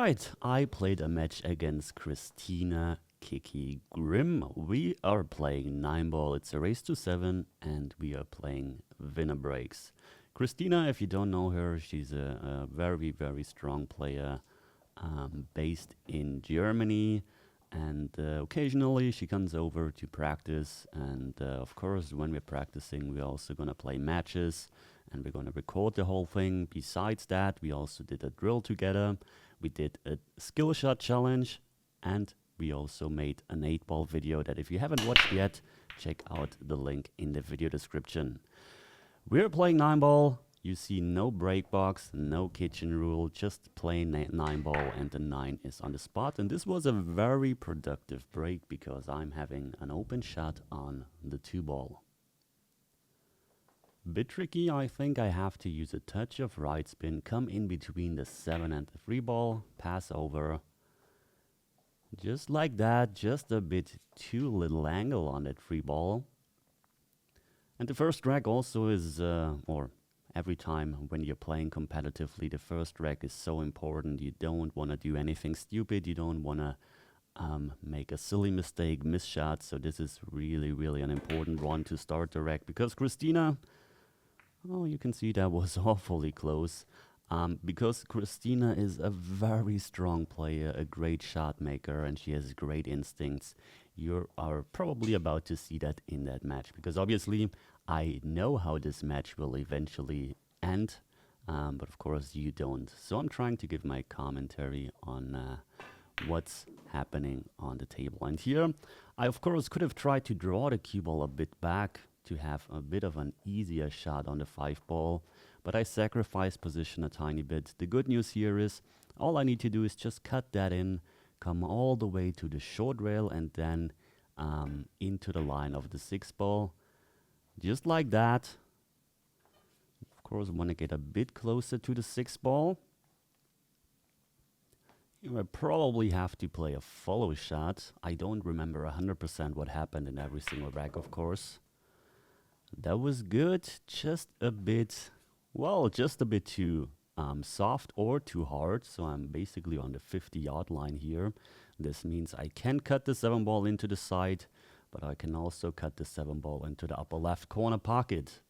Alright, I played a match against Kristina Kiki Grimm. We are playing 9 ball, it's a race to 7, and we are playing winner breaks. Kristina, if you don't know her, she's a very, very strong player based in Germany. And occasionally she comes over to practice. And of course, when we're practicing, we're also going to play matches and we're going to record the whole thing. Besides that, we also did a drill together. We did a skill shot challenge, and we also made an 8 ball video that if you haven't watched yet, check out the link in the video description. We're playing 9 ball. You see no break box, no kitchen rule, just plain 9 ball, and the 9 is on the spot. And this was a very productive break because I'm having an open shot on the 2 ball. Bit tricky, I think I have to use a touch of right spin, come in between the 7 and the 3 ball, pass over. Just like that, just a bit too little angle on that 3 ball. And the first rack also is, or every time when you're playing competitively, the first rack is so important. You don't want to do anything stupid. You don't want to make a silly mistake, miss shots. So this is really, really an important one to start the rack because Kristina, oh, you can see that was awfully close. Because Kristina is a very strong player, a great shot maker, and she has great instincts. You are probably about to see that in that match, because obviously I know how this match will eventually end, but of course you don't. So I'm trying to give my commentary on what's happening on the table. And here, I of course could have tried to draw the cue ball a bit back to have a bit of an easier shot on the 5 ball, but I sacrificed position a tiny bit. The good news here is all I need to do is just cut that in, come all the way to the short rail, and then into the line of the 6 ball. Just like that. Of course, I want to get a bit closer to the 6 ball. I probably have to play a follow shot. I don't remember 100% what happened in every single rack, of course. That was good, just a bit, well, just a bit too soft or too hard. So I'm basically on the 50-yard line here. This means I can cut the 7 ball into the side, but I can also cut the 7 ball into the upper left corner pocket.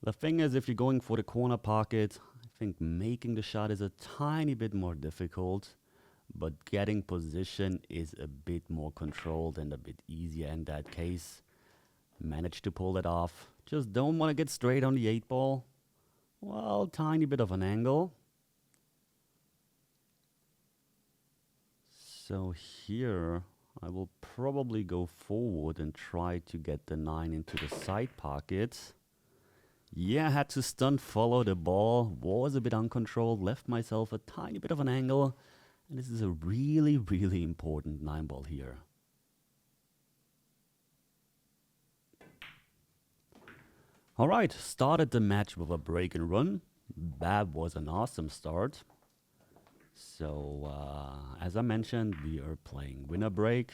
The thing is, if you're going for the corner pocket, I think making the shot is a tiny bit more difficult, but getting position is a bit more controlled and a bit easier in that case. Managed to pull it off. Just don't want to get straight on the 8 ball. Well, tiny bit of an angle. So here I will probably go forward and try to get the 9 into the side pocket. Yeah, I had to stunt follow the ball. Was a bit uncontrolled. Left myself a tiny bit of an angle. And this is a really, really important 9 ball here. Alright, started the match with a break and run. That was an awesome start. So, as I mentioned, we are playing winner break.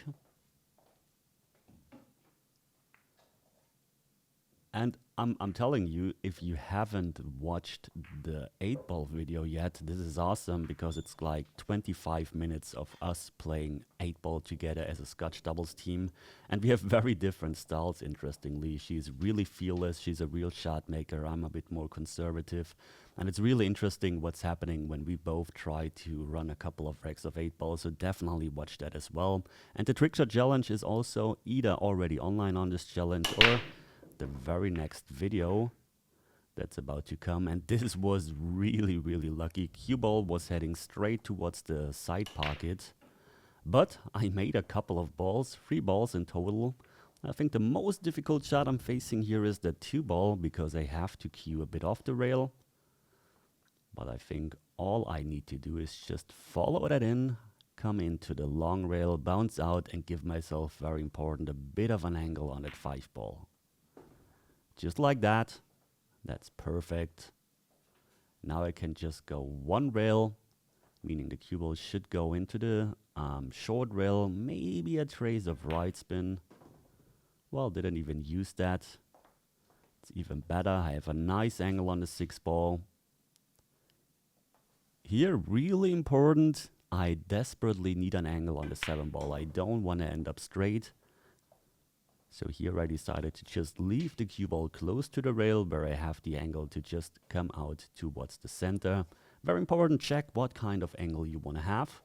And I'm telling you, if you haven't watched the 8 ball video yet, this is awesome because it's like 25 minutes of us playing 8 ball together as a Scotch doubles team. And we have very different styles, interestingly. She's really fearless. She's a real shot maker. I'm a bit more conservative. And it's really interesting what's happening when we both try to run a couple of racks of 8 ball. So definitely watch that as well. And the trick shot challenge is also either already online on this challenge or the very next video that's about to come. And this was really, really lucky. Cue ball was heading straight towards the side pocket, but I made a couple of balls, 3 balls in total. I think the most difficult shot I'm facing here is the 2 ball because I have to cue a bit off the rail. But I think all I need to do is just follow that in, come into the long rail, bounce out, and give myself, very important, a bit of an angle on that 5 ball. Just like that. That's perfect. Now I can just go 1 rail, meaning the cue ball should go into the short rail, maybe a trace of right spin. Well, didn't even use that. It's even better. I have a nice angle on the 6 ball. Here, really important, I desperately need an angle on the 7 ball. I don't want to end up straight. So here I decided to just leave the cue ball close to the rail where I have the angle to just come out towards the center. Very important, check what kind of angle you want to have.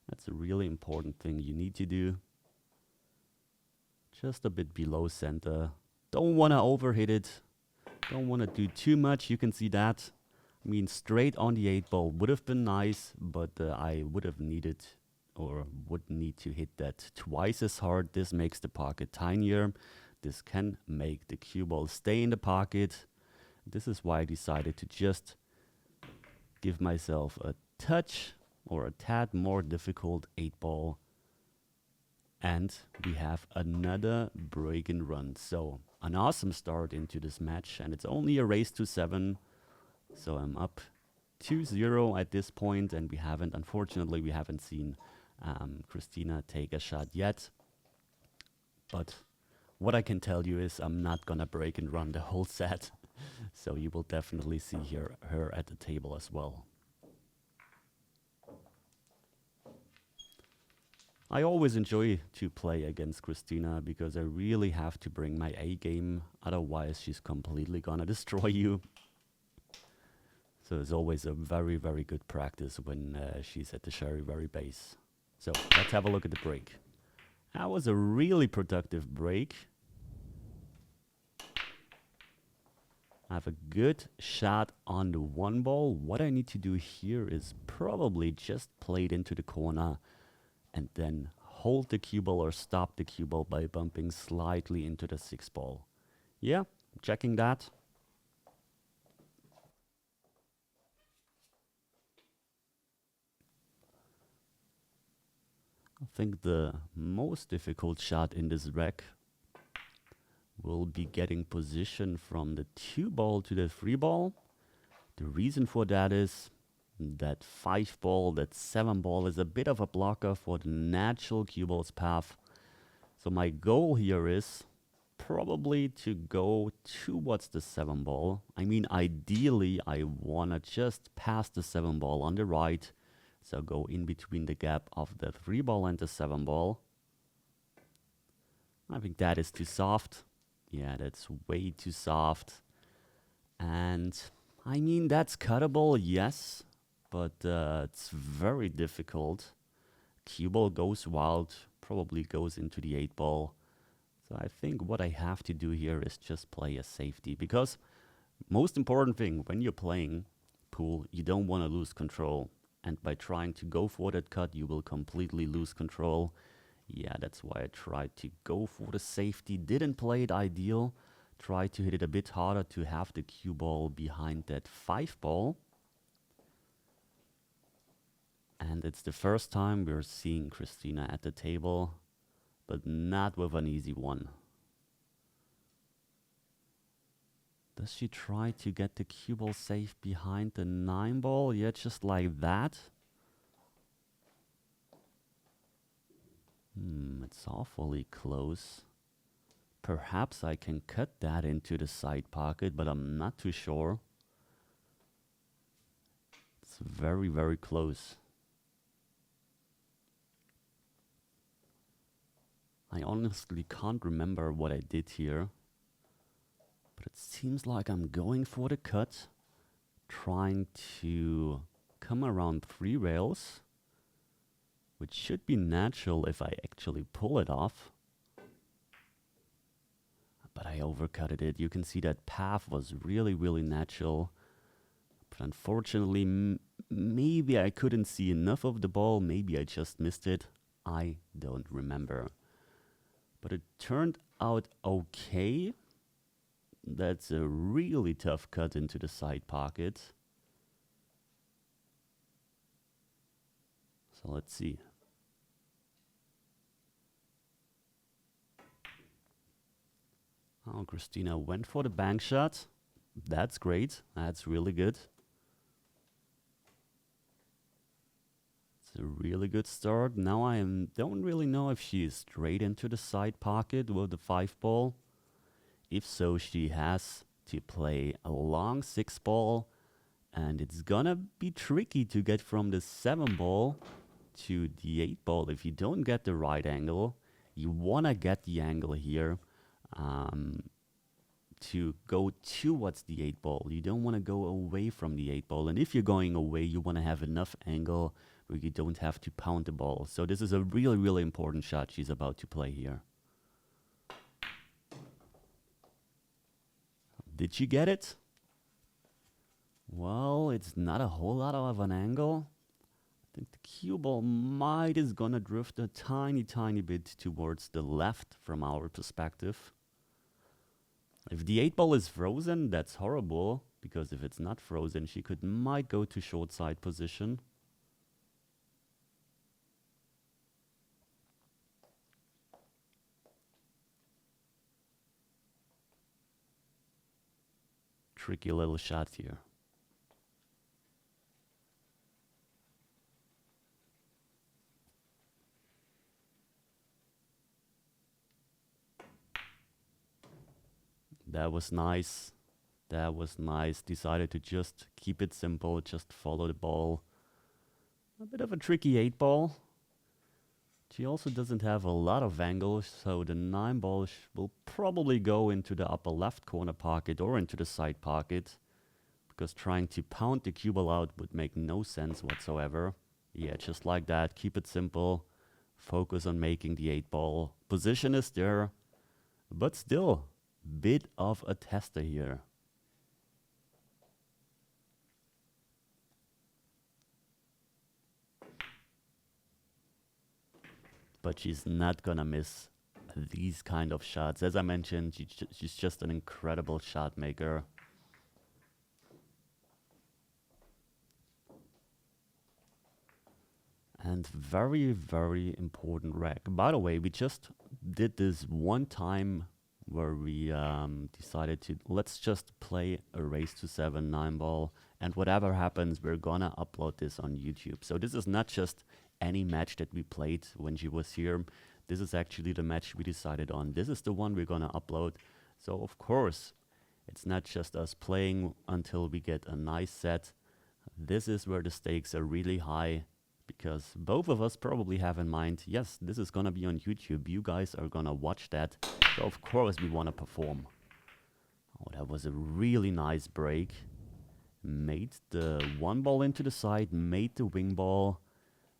That's a really important thing you need to do. Just a bit below center. Don't want to overhit it. Don't want to do too much. You can see that. I mean, straight on the 8 ball would have been nice, but I would have needed or would need to hit that twice as hard. This makes the pocket tinier. This can make the cue ball stay in the pocket. This is why I decided to just give myself a touch or a tad more difficult 8 ball. And we have another break and run. So an awesome start into this match, and it's only a race to 7. So I'm up 2-0 at this point, and unfortunately, we haven't seen Kristina take a shot yet. But what I can tell you is I'm not gonna break and run the whole set. So you will definitely see her at the table as well. I always enjoy to play against Kristina because I really have to bring my A game, otherwise she's completely gonna destroy you. So it's always a very, very good practice when she's at the Sharivari base. So let's have a look at the break. That was a really productive break. I have a good shot on the 1 ball. What I need to do here is probably just play it into the corner and then hold the cue ball or stop the cue ball by bumping slightly into the 6 ball. Yeah, checking that. I think the most difficult shot in this rack will be getting position from the 2 ball to the 3 ball. The reason for that is that 5 ball, that 7 ball is a bit of a blocker for the natural cue ball's path. So my goal here is probably to go towards the 7 ball. I mean, ideally, I want to just pass the 7 ball on the right. So go in between the gap of the 3 ball and the 7 ball. I think that is too soft. Yeah, that's way too soft. And I mean, that's cuttable, yes, but it's very difficult. Cue ball goes wild, probably goes into the 8 ball. So I think what I have to do here is just play a safety, because most important thing when you're playing pool, you don't want to lose control. And by trying to go for that cut, you will completely lose control. Yeah, that's why I tried to go for the safety. Didn't play it ideal. Tried to hit it a bit harder to have the cue ball behind that 5 ball. And it's the first time we're seeing Kristina at the table, but not with an easy one. Does she try to get the cue ball safe behind the 9 ball? Yeah, just like that. It's awfully close. Perhaps I can cut that into the side pocket, but I'm not too sure. It's very, very close. I honestly can't remember what I did here. But it seems like I'm going for the cut, trying to come around 3 rails, which should be natural if I actually pull it off. But I overcutted it. You can see that path was really, really natural. But unfortunately, maybe I couldn't see enough of the ball. Maybe I just missed it. I don't remember. But it turned out okay. That's a really tough cut into the side pocket. So let's see. Oh, Kristina went for the bank shot. That's great. That's really good. It's a really good start. Now I don't really know if she is straight into the side pocket with the 5 ball. If so, she has to play a long 6 ball And it's gonna be tricky to get from the 7 ball to the 8 ball if you don't get the right angle. You wanna get the angle here to go towards the 8 ball. You don't wanna go away from the 8 ball. And if you're going away, you wanna have enough angle where you don't have to pound the ball. So this is a really, really important shot she's about to play here. Did she get it? Well, it's not a whole lot of an angle. I think the cue ball is gonna drift a tiny, tiny bit towards the left from our perspective. If the 8 ball is frozen, that's horrible, because if it's not frozen, she might go to short side position. Tricky little shot here. That was nice. That was nice. Decided to just keep it simple, just follow the ball. A bit of a tricky 8 ball. She also doesn't have a lot of angles, so the 9 ball will probably go into the upper left corner pocket or into the side pocket, because trying to pound the cue ball out would make no sense whatsoever. Yeah, just like that. Keep it simple. Focus on making the 8 ball. Position is there, but still, bit of a tester here. But she's not gonna miss these kind of shots. As I mentioned, she's just an incredible shot maker. And very, very important rec. By the way, we just did this one time where we decided to, let's just play a race to 7 9 ball, and whatever happens, we're gonna upload this on YouTube. So this is not just any match that we played when she was here. This is actually the match we decided on. This is the one we're gonna upload. So of course, it's not just us playing until we get a nice set. This is where the stakes are really high, because both of us probably have in mind, yes, this is gonna be on YouTube. You guys are gonna watch that. So of course we wanna perform. Oh, that was a really nice break. Made the 1 ball into the side, made the wing ball.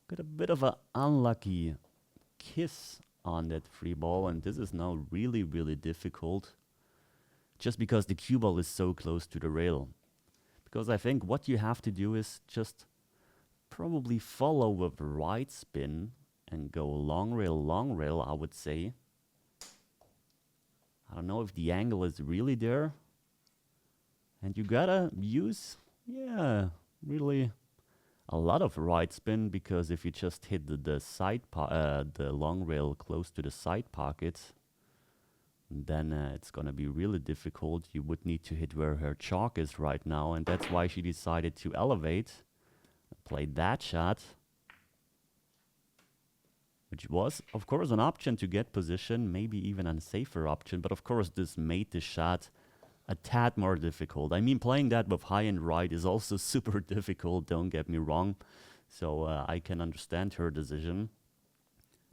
Got a bit of an unlucky kiss on that 3 ball, and this is now really, really difficult. Just because the cue ball is so close to the rail. Because I think what you have to do is just probably follow with right spin and go long rail, I would say. I don't know if the angle is really there. And you gotta use, yeah, really a lot of right spin, because if you just hit the long rail close to the side pocket, then it's gonna be really difficult. You would need to hit where her chalk is right now, and that's why she decided to elevate, play that shot, which was, of course, an option to get position, maybe even a safer option, but of course this made the shot a tad more difficult. I mean, playing that with high and right is also super difficult, don't get me wrong. So I can understand her decision.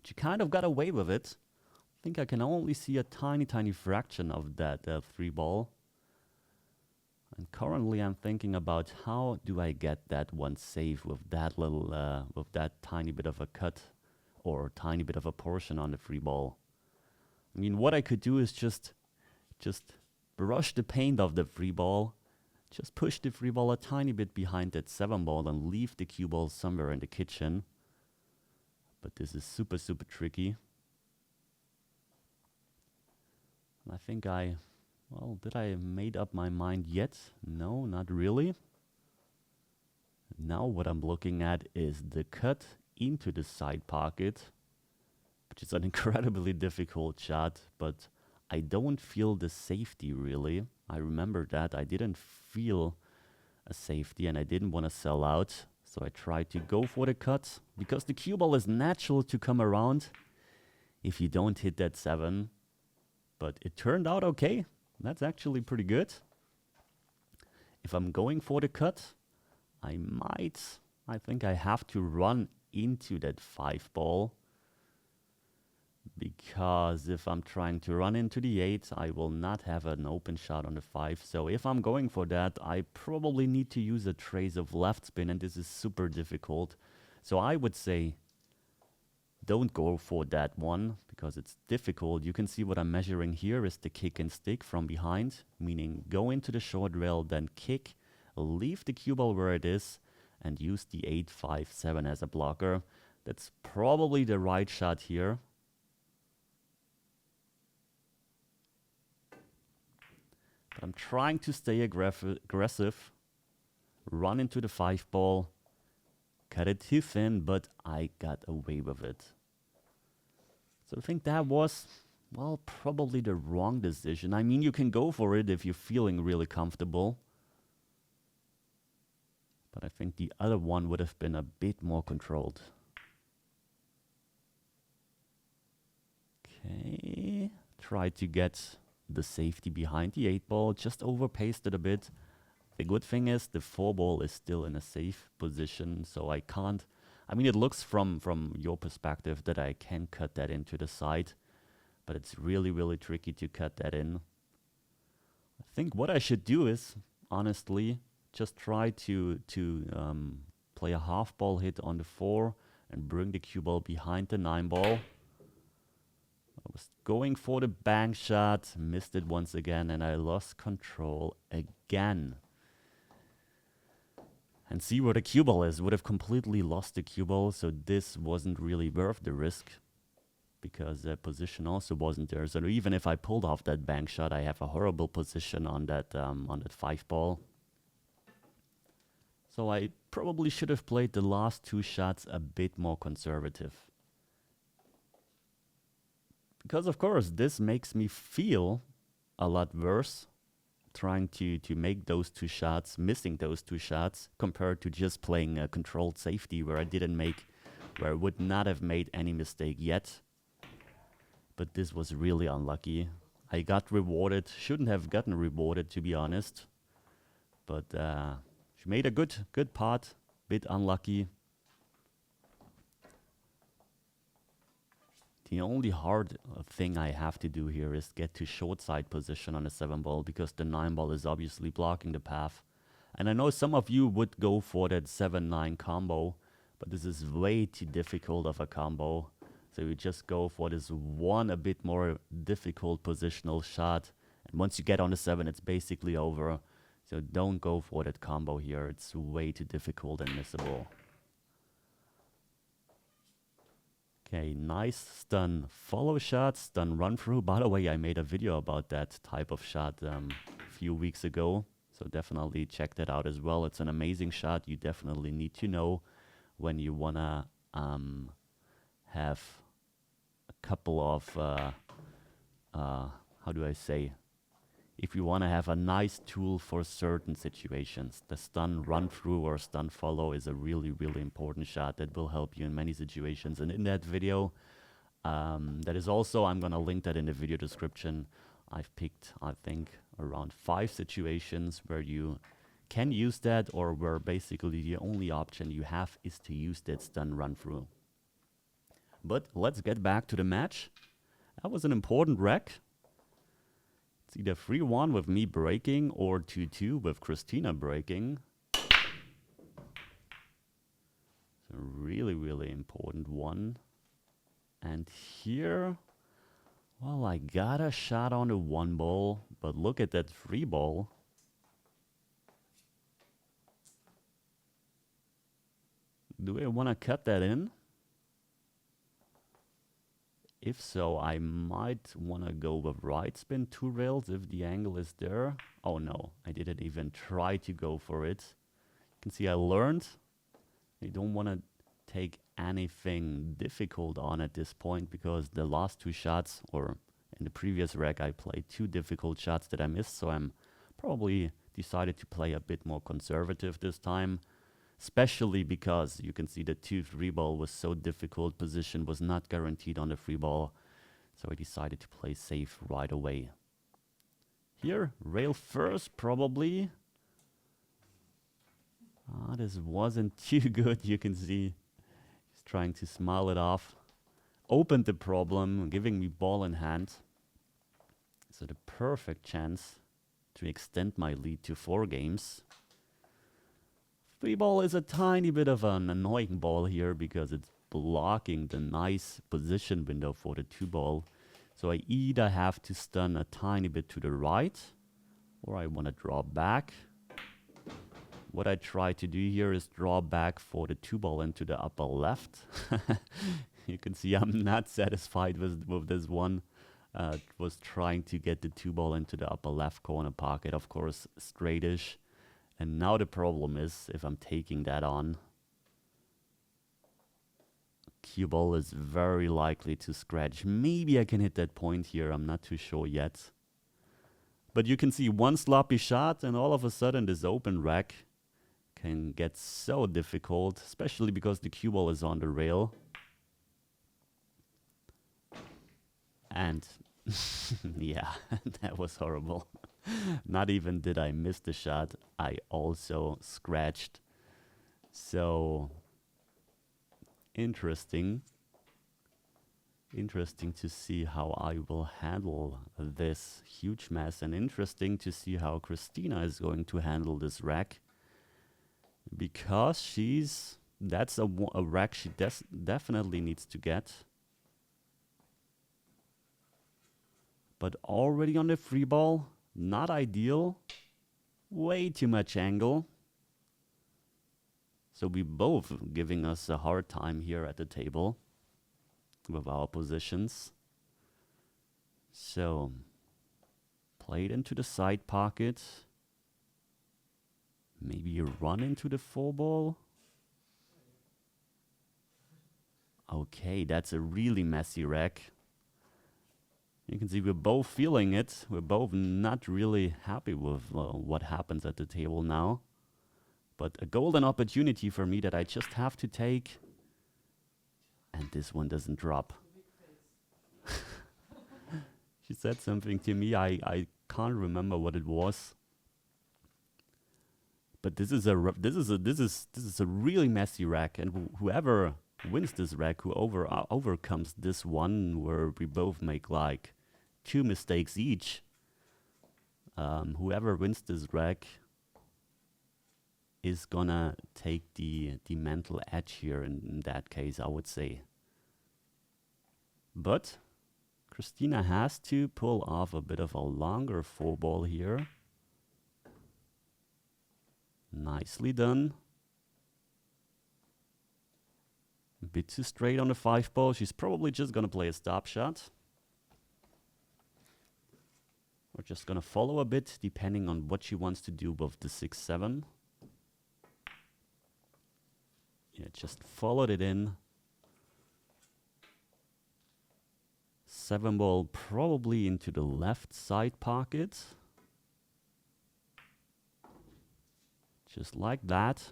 She kind of got away with it. I think I can only see a tiny, tiny fraction of that 3 ball. And currently I'm thinking about how do I get that one safe with that little, with that tiny bit of a cut or tiny bit of a portion on the 3 ball. I mean, what I could do is just brush the paint off the 3 ball, just push the 3 ball a tiny bit behind that 7 ball and leave the cue ball somewhere in the kitchen. But this is super, super tricky. And I think did I made up my mind yet? No, not really. Now what I'm looking at is the cut into the side pocket, which is an incredibly difficult shot, but I don't feel the safety really. I remember that I didn't feel a safety and I didn't want to sell out. So I tried to go for the cut, because the cue ball is natural to come around if you don't hit that 7. But it turned out okay. That's actually pretty good. If I'm going for the cut, I think I have to run into that 5 ball, because if I'm trying to run into the 8, I will not have an open shot on the 5. So if I'm going for that, I probably need to use a trace of left spin, and this is super difficult. So I would say don't go for that one, because it's difficult. You can see what I'm measuring here is the kick and stick from behind, meaning go into the short rail, then kick, leave the cue ball where it is, and use the 8-5-7 as a blocker. That's probably the right shot here. But I'm trying to stay aggressive, run into the 5 ball, cut it too thin, but I got away with it. So I think that was, well, probably the wrong decision. I mean, you can go for it if you're feeling really comfortable. But I think the other one would have been a bit more controlled. Okay, try to get the safety behind the 8 ball, just overpaced it a bit. The good thing is the 4 ball is still in a safe position, so I can't, I mean, it looks from your perspective that I can cut that into the side, but it's really, really tricky to cut that in. I think what I should do is, honestly, just try to play a half ball hit on the 4 and bring the cue ball behind the 9 ball. I was going for the bank shot, missed it once again, and I lost control again. And see where the cue ball is. Would have completely lost the cue ball, so this wasn't really worth the risk, because the position also wasn't there. So even if I pulled off that bank shot, I have a horrible position on that 5 ball. So I probably should have played the last 2 shots a bit more conservative. Because of course, this makes me feel a lot worse trying to make those 2 shots, missing those 2 shots, compared to just playing a controlled safety where I would not have made any mistake yet. But this was really unlucky. I got rewarded, shouldn't have gotten rewarded, to be honest. But she made a good part, bit unlucky. The only hard thing I have to do here is get to short side position on the 7 ball, because the 9 ball is obviously blocking the path. And I know some of you would go for that 7-9 combo, but this is way too difficult of a combo. So you just go for this one a bit more difficult positional shot. And once you get on the 7, it's basically over. So don't go for that combo here. It's way too difficult and missable. Okay, nice stun follow shot, stun run through. By the way, I made a video about that type of shot a few weeks ago. So definitely check that out as well. It's an amazing shot. You definitely need to know when you want to have a couple of, how do I say, if you want to have a nice tool for certain situations. The stun run through or stun follow is a really, really important shot that will help you in many situations. And in that video, that is also, I'm going to link that in the video description. I've picked, I think, around 5 situations where you can use that, or where basically the only option you have is to use that stun run through. But let's get back to the match. That was an important wreck. It's either 3-1 with me breaking or 2-2 with Kristina breaking. It's a really, really important one. And here, well, I got a shot on the 1 ball, but look at that 3 ball. Do I want to cut that in? If so, I might want to go with right spin 2 rails if the angle is there. Oh no, I didn't even try to go for it. You can see I learned. I don't want to take anything difficult on at this point, because the last 2 shots, or in the previous rack, I played 2 difficult shots that I missed. So I'm probably decided to play a bit more conservative this time. Especially because you can see the 2-3 ball was so difficult, position was not guaranteed on the 3 ball. So I decided to play safe right away. Here, rail first, probably. Ah, this wasn't too good, you can see. He's trying to smile it off. Opened the problem, giving me ball in hand. So the perfect chance to extend my lead to 4 games. Three ball is a tiny bit of an annoying ball here because it's blocking the nice position window for the 2 ball. So I either have to stun a tiny bit to the right, or I want to draw back. What I try to do here is draw back for the 2 ball into the upper left. You can see I'm not satisfied with this one. Was trying to get the 2 ball into the upper left corner pocket, of course, straightish. And now the problem is, if I'm taking that on, cue ball is very likely to scratch. Maybe I can hit that point here, I'm not too sure yet. But you can see one sloppy shot and all of a sudden this open rack can get so difficult, especially because the cue ball is on the rail. And yeah, that was horrible. Not even did I miss the shot, I also scratched. So interesting. Interesting to see how I will handle this huge mess, and interesting to see how Kristina is going to handle this rack. Because that's a rack she definitely needs to get. But already on the free ball, not ideal. Way too much angle. So we both giving us a hard time here at the table with our positions. So play it into the side pocket. Maybe you run into the 4 ball. Okay, that's a really messy rack. You can see we're both feeling it. We're both not really happy with what happens at the table now. But a golden opportunity for me that I just have to take. And this one doesn't drop. She said something to me. I can't remember what it was. But this is a really messy rack, and whoever wins this rack, who overcomes this one, where we both make like 2 mistakes each. Whoever wins this rack is gonna take the mental edge here. In that case, I would say. But Kristina has to pull off a bit of a longer 4 ball here. Nicely done. A bit too straight on the 5 ball. She's probably just gonna play a stop shot. We're just gonna follow a bit, depending on what she wants to do with the 6-7. Yeah, just followed it in. 7 ball probably into the left side pocket. Just like that.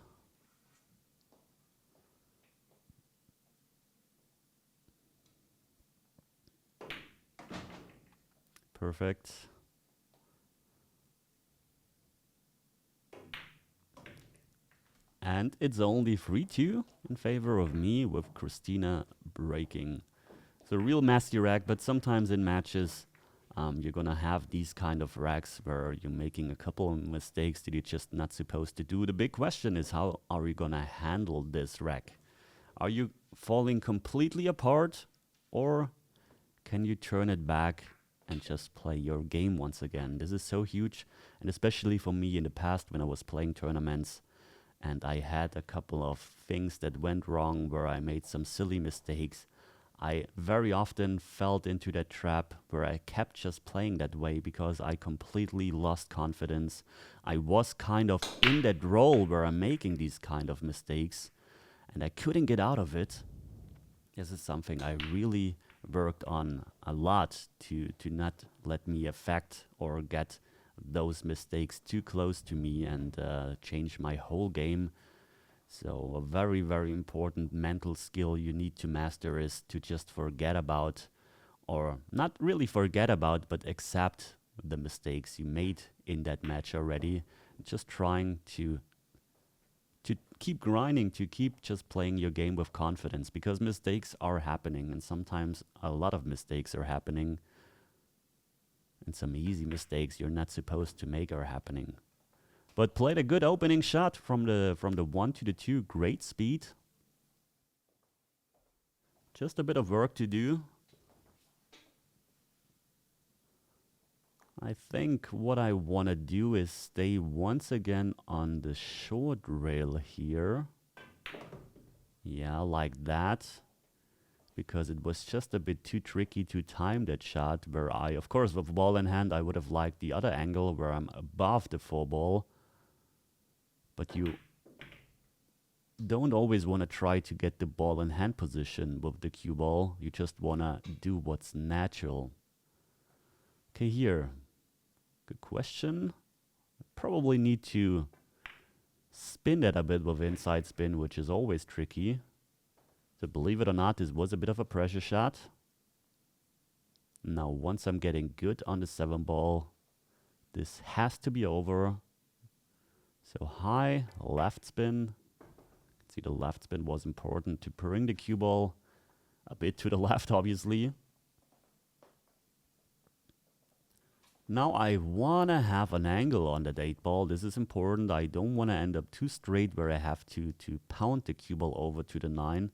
Perfect. And it's only 3-2 in favor of me, with Kristina breaking. It's a real messy rack, but sometimes in matches you're gonna have these kind of racks where you're making a couple of mistakes that you're just not supposed to do. The big question is, how are you gonna handle this rack? Are you falling completely apart, or can you turn it back and just play your game once again? This is so huge, and especially for me in the past when I was playing tournaments and I had a couple of things that went wrong where I made some silly mistakes. I very often fell into that trap where I kept just playing that way because I completely lost confidence. I was kind of in that role where I'm making these kind of mistakes, and I couldn't get out of it. This is something I really worked on a lot to not let me affect or get those mistakes too close to me and change my whole game. So a very, very important mental skill you need to master is to just forget about, or not really forget about, but accept the mistakes you made in that match already. Just trying to keep grinding, to keep just playing your game with confidence, because mistakes are happening, and sometimes a lot of mistakes are happening, and some easy mistakes you're not supposed to make are happening. But played a good opening shot from the 1 to the 2. Great speed. Just a bit of work to do. I think what I want to do is stay once again on the short rail here. Yeah, like that. Because it was just a bit too tricky to time that shot, where I, of course, with ball in hand, I would have liked the other angle where I'm above the 4-ball. But you don't always want to try to get the ball in hand position with the cue ball. You just want to do what's natural. Okay, here. Good question. Probably need to spin that a bit with inside spin, which is always tricky. So believe it or not, this was a bit of a pressure shot. Now, once I'm getting good on the 7-ball, this has to be over. So high, left spin. See, the left spin was important to bring the cue ball a bit to the left, obviously. Now I want to have an angle on that 8-ball. This is important. I don't want to end up too straight where I have to pound the cue ball over to the 9.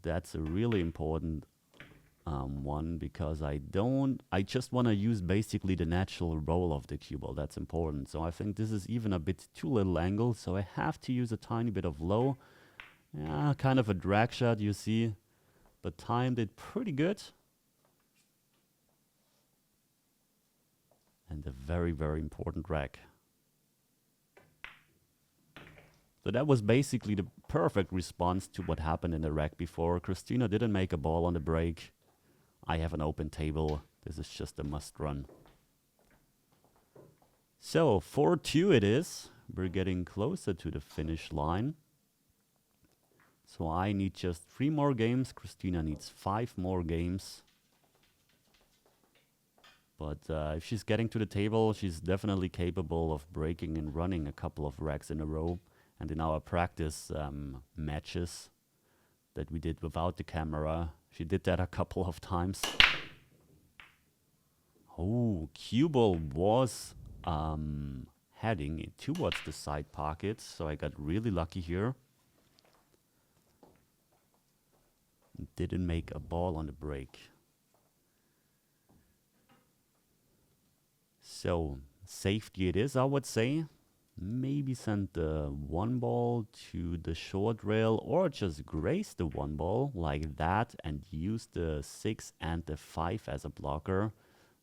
That's a really important one, because I just want to use basically the natural roll of the cue ball. That's important. So I think this is even a bit too little angle, so I have to use a tiny bit of low. Yeah, kind of a drag shot, you see, but timed it pretty good. And a very, very important rack. So that was basically the perfect response to what happened in the rack before. Kristina didn't make a ball on the break. I have an open table. This is just a must run. So 4-2 it is. We're getting closer to the finish line. So I need just 3 more games. Kristina needs 5 more games. But if she's getting to the table, she's definitely capable of breaking and running a couple of racks in a row. And in our practice matches that we did without the camera, she did that a couple of times. Oh, cue ball was heading towards the side pocket, so I got really lucky here. Didn't make a ball on the break. So, safety it is, I would say. Maybe send the 1-ball to the short rail, or just graze the 1-ball like that and use the 6 and the 5 as a blocker.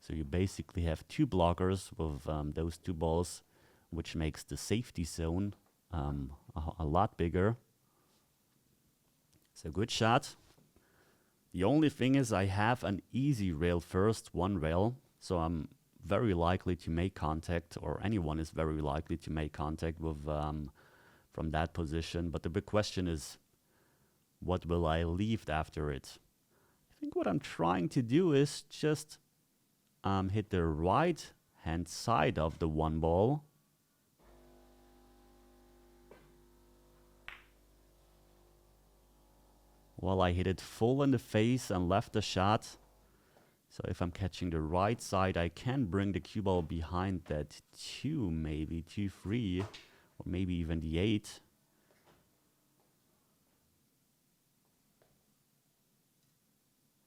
So you basically have 2 blockers with those 2 balls, which makes the safety zone a lot bigger. So good shot. The only thing is I have an easy rail first, 1 rail, so I'm very likely to make contact, or anyone is very likely to make contact with from that position. But the big question is, what will I leave after it? I think what I'm trying to do is just hit the right hand side of the 1-ball. Well, I hit it full in the face and left the shot. So if I'm catching the right side, I can bring the cue ball behind that 2, maybe 2-3, or maybe even the 8.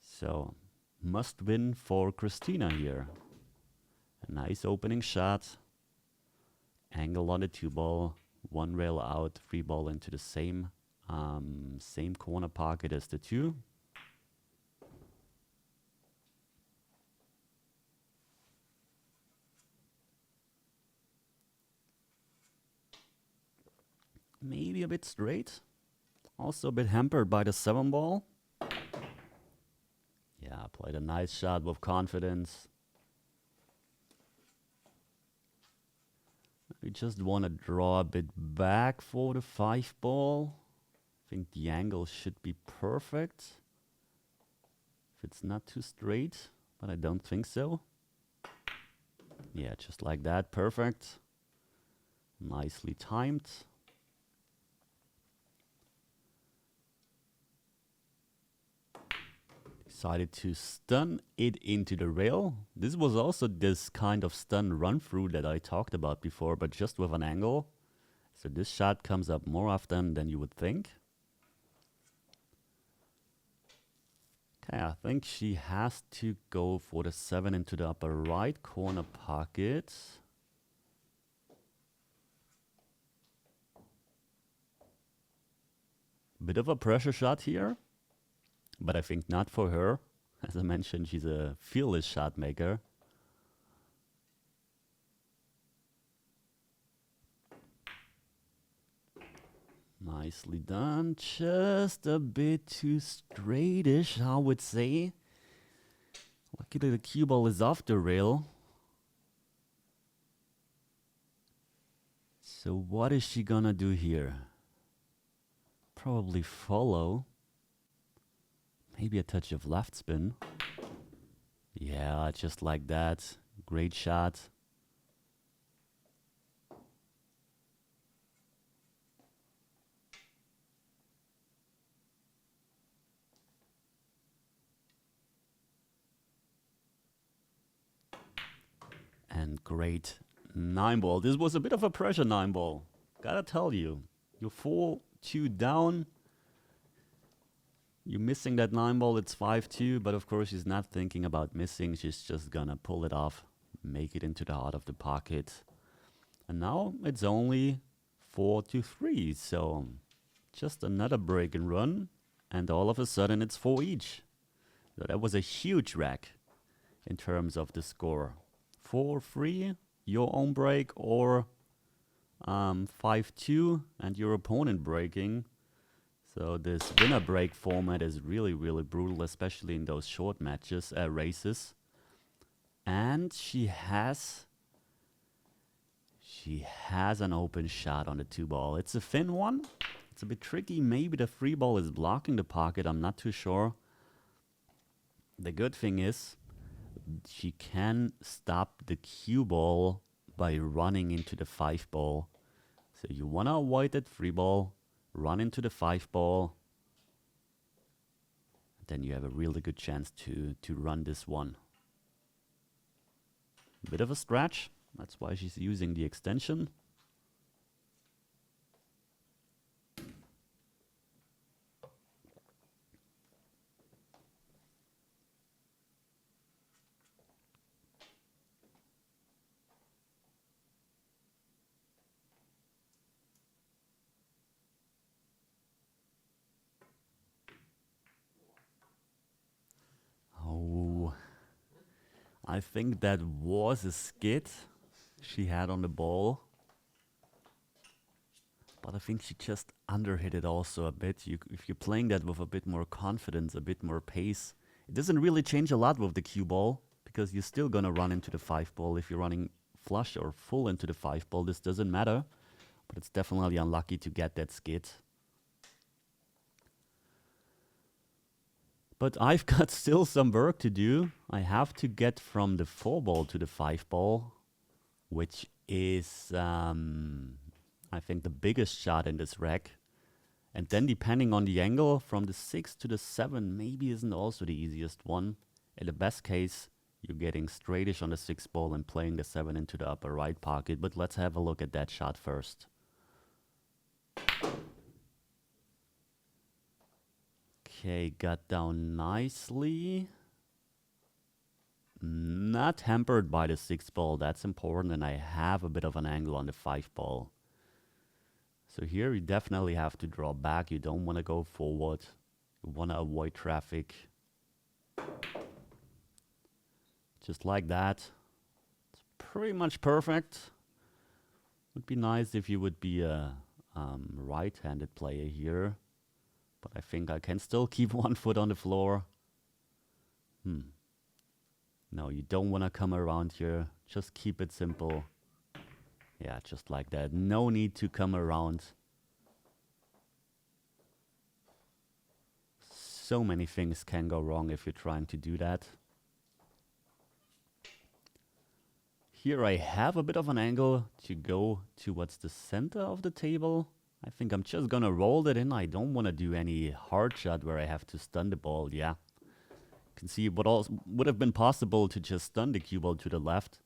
So must win for Kristina here. A nice opening shot. Angle on the 2-ball, 1 rail out, 3-ball into the same corner pocket as the 2. Maybe a bit straight. Also a bit hampered by the 7-ball. Yeah, played a nice shot with confidence. We just want to draw a bit back for the 5-ball. I think the angle should be perfect. If it's not too straight, but I don't think so. Yeah, just like that, perfect. Nicely timed. Decided to stun it into the rail. This was also this kind of stun run through that I talked about before, but just with an angle. So this shot comes up more often than you would think. Okay, I think she has to go for the 7 into the upper right corner pocket. Bit of a pressure shot here, but I think not for her. As I mentioned, she's a fearless shot maker. Nicely done. Just a bit too straightish, I would say. Lucky that the cue ball is off the rail. So what is she gonna do here? Probably follow. Maybe a touch of left spin. Yeah, just like that. Great shot. And great 9-ball. This was a bit of a pressure 9-ball. Gotta tell you. You're 4-2 down. You're missing that 9-ball, it's 5-2, but of course she's not thinking about missing. She's just gonna pull it off, make it into the heart of the pocket. And now it's only 4-3, so just another break and run, and all of a sudden it's 4 each. So that was a huge rack in terms of the score. 4-3, your own break, or 5-2, and your opponent breaking. So this winner break format is really, really brutal, especially in those short matches, races. And she has an open shot on the 2-ball. It's a thin one. It's a bit tricky. Maybe the 3-ball is blocking the pocket. I'm not too sure. The good thing is she can stop the cue ball by running into the 5-ball. So you want to avoid that 3-ball. Run into the 5-ball. Then you have a really good chance to run this one. Bit of a stretch. That's why she's using the extension. I think that was a skid she had on the ball. But I think she just underhit it also a bit. If you're playing that with a bit more confidence, a bit more pace, it doesn't really change a lot with the cue ball, because you're still going to run into the 5-ball. If you're running flush or full into the 5-ball, this doesn't matter. But it's definitely unlucky to get that skid. But I've got still some work to do. I have to get from the 4-ball to the 5-ball, which is, I think, the biggest shot in this rack. And then depending on the angle, from the 6 to the 7 maybe isn't also the easiest one. In the best case, you're getting straightish on the 6-ball and playing the 7 into the upper right pocket. But let's have a look at that shot first. Okay, got down nicely. Not hampered by the 6-ball, that's important, and I have a bit of an angle on the 5-ball. So here you definitely have to draw back. You don't want to go forward. You want to avoid traffic. Just like that. It's pretty much perfect. Would be nice if you would be a right-handed player here. But I think I can still keep one foot on the floor. No, you don't want to come around here. Just keep it simple. Yeah, just like that. No need to come around. So many things can go wrong if you're trying to do that. Here I have a bit of an angle to go towards the center of the table. I think I'm just gonna roll that in. I don't want to do any hard shot where I have to stun the ball. Yeah, can see what also would have been possible to just stun the cue ball to the left,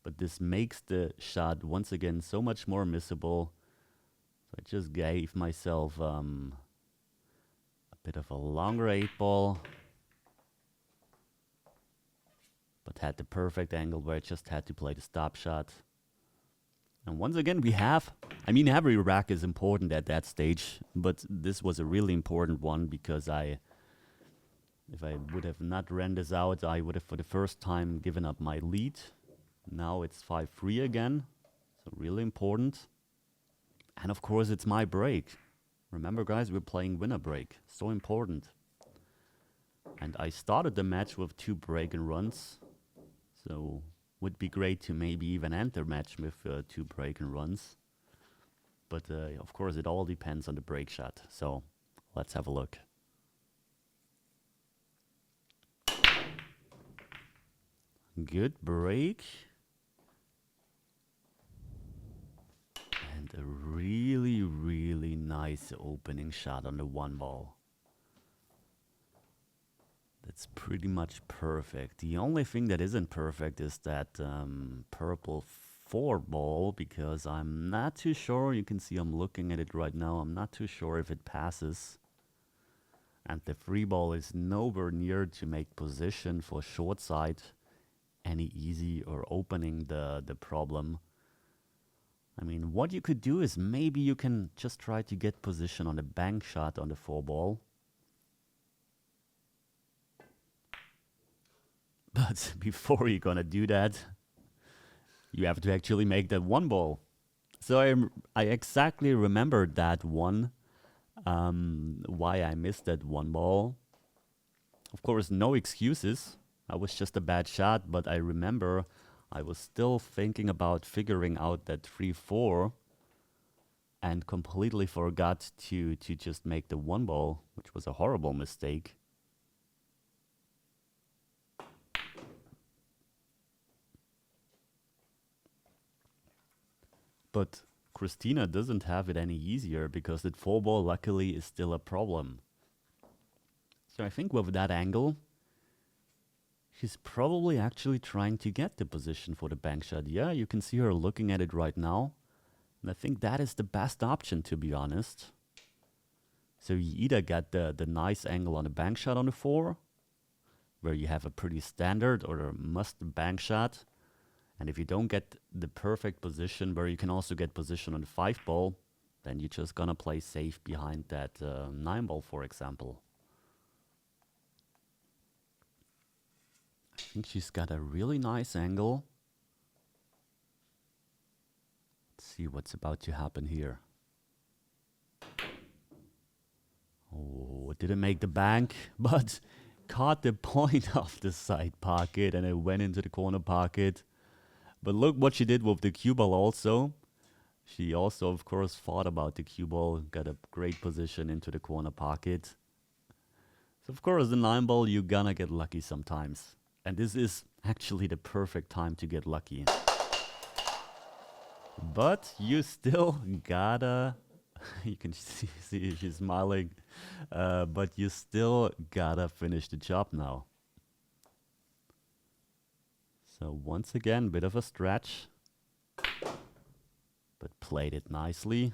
but this makes the shot once again so much more missable. So I just gave myself a bit of a longer 8-ball, but had the perfect angle where I just had to play the stop shot. And once again, we have, I mean, every rack is important at that stage, but this was a really important one because if I would have not ran this out, I would have for the first time given up my lead. Now it's 5-3 again, so really important. And of course, it's my break. Remember, guys, we're playing winner break, so important. And I started the match with 2 break and runs, so would be great to maybe even end the match with 2 break and runs. But of course, it all depends on the break shot. So let's have a look. Good break. And a really, really nice opening shot on the 1-ball. That's pretty much perfect. The only thing that isn't perfect is that purple 4-ball, because I'm not too sure. You can see I'm looking at it right now. I'm not too sure if it passes. And the 3-ball is nowhere near to make position for short side any easy or opening the problem. I mean, what you could do is maybe you can just try to get position on the bank shot on the 4-ball. But before you're gonna do that, you have to actually make that 1-ball. So I exactly remembered that one, why I missed that 1-ball. Of course, no excuses. I was just a bad shot, but I remember I was still thinking about figuring out that 3-4 and completely forgot to just make the 1-ball, which was a horrible mistake. But Kristina doesn't have it any easier because that 4-ball luckily is still a problem. So I think with that angle, she's probably actually trying to get the position for the bank shot. Yeah, you can see her looking at it right now. And I think that is the best option, to be honest. So you either get the nice angle on the bank shot on the 4, where you have a pretty standard or a must bank shot. And if you don't get the perfect position where you can also get position on the 5-ball, then you're just gonna play safe behind that 9-ball, for example. I think she's got a really nice angle. Let's see what's about to happen here. Oh, it didn't make the bank, but caught the point of the side pocket and it went into the corner pocket. But look what she did with the cue ball also. She also, of course, thought about the cue ball, got a great position into the corner pocket. So, of course, the 9-ball, you're gonna get lucky sometimes. And this is actually the perfect time to get lucky. But you still gotta, you can see she's smiling, but you still gotta finish the job now. So once again, bit of a stretch, but played it nicely.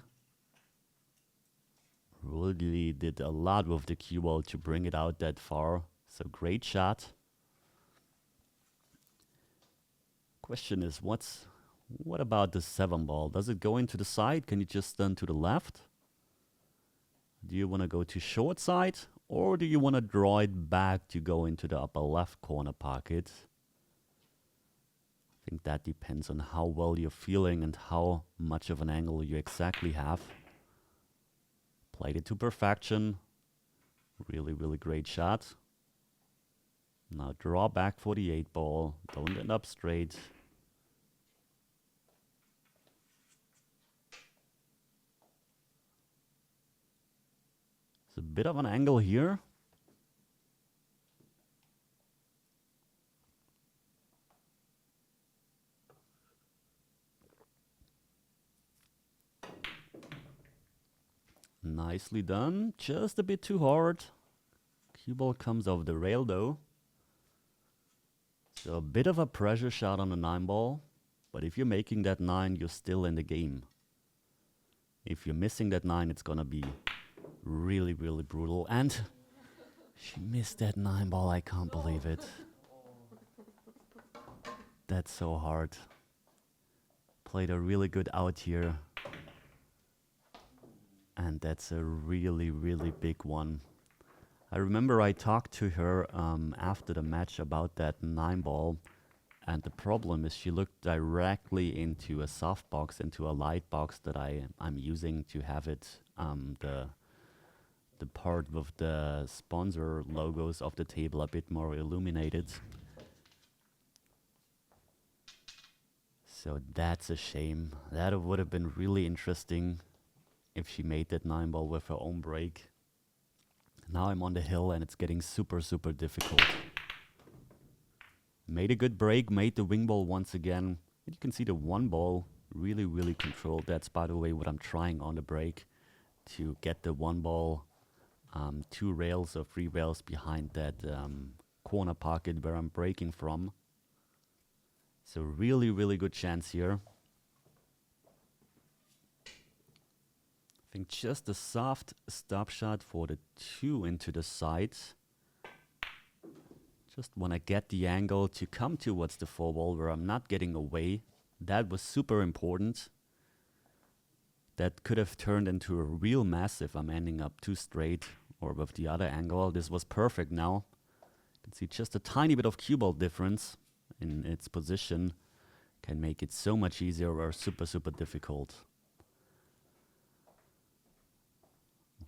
Really did a lot with the cue ball to bring it out that far. So great shot. Question is, what about the 7-ball? Does it go into the side? Can you just stun to the left? Do you want to go to short side? Or do you want to draw it back to go into the upper left corner pocket? I think that depends on how well you're feeling and how much of an angle you exactly have. Played it to perfection. Really, really great shot. Now draw back for the 8-ball. Don't end up straight. It's a bit of an angle here. Nicely done. Just a bit too hard. Cue ball comes over the rail though. So a bit of a pressure shot on the 9 ball, but if you're making that 9, you're still in the game. If you're missing that 9, it's gonna be really, really brutal. And she missed that 9 ball, I can't believe it. That's so hard. Played a really good out here. And that's a really, really big one. I remember I talked to her after the match about that 9 ball. And the problem is she looked directly into a soft box, into a light box that I'm using to have it, the part with the sponsor logos of the table a bit more illuminated. So that's a shame. That would have been really interesting if she made that 9 ball with her own break. Now I'm on the hill and it's getting super, super difficult. Made a good break, made the wing ball once again. And you can see the 1 ball really, really controlled. That's, by the way, what I'm trying on the break, to get the 1 ball 2 rails or 3 rails behind that corner pocket where I'm breaking from. So really, really good chance here. I think just a soft stop shot for the 2 into the side. Just want to get the angle to come towards the 4 ball where I'm not getting away. That was super important. That could have turned into a real mess if I'm ending up too straight or with the other angle. This was perfect now. You can see just a tiny bit of cue ball difference in its position can make it so much easier or super, super difficult.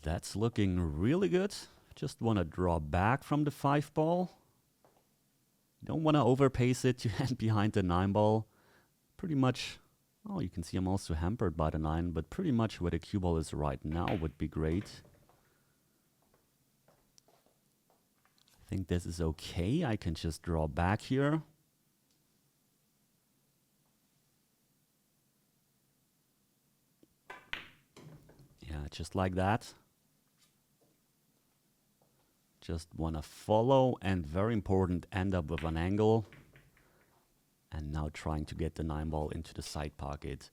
That's looking really good. Just want to draw back from the 5 ball. Don't want to overpace it to end behind the 9 ball. Pretty much, oh, you can see I'm also hampered by the 9, but pretty much where the cue ball is right now would be great. I think this is okay. I can just draw back here. Yeah, just like that. Just want to follow and, very important, end up with an angle. And now trying to get the 9 ball into the side pocket.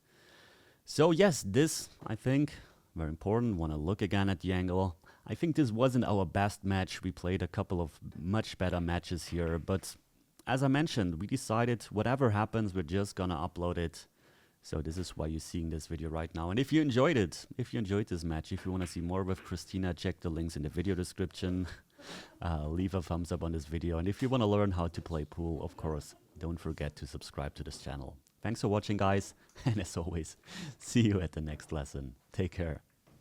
So yes, this, I think, very important. Want to look again at the angle. I think this wasn't our best match. We played a couple of much better matches here. But as I mentioned, we decided whatever happens, we're just gonna upload it. So this is why you're seeing this video right now. And if you enjoyed it, if you enjoyed this match, if you want to see more with Kristina, check the links in the video description. Leave a thumbs up on this video. And if you want to learn how to play pool, of course, don't forget to subscribe to this channel. Thanks for watching, guys. And as always, see you at the next lesson. Take care.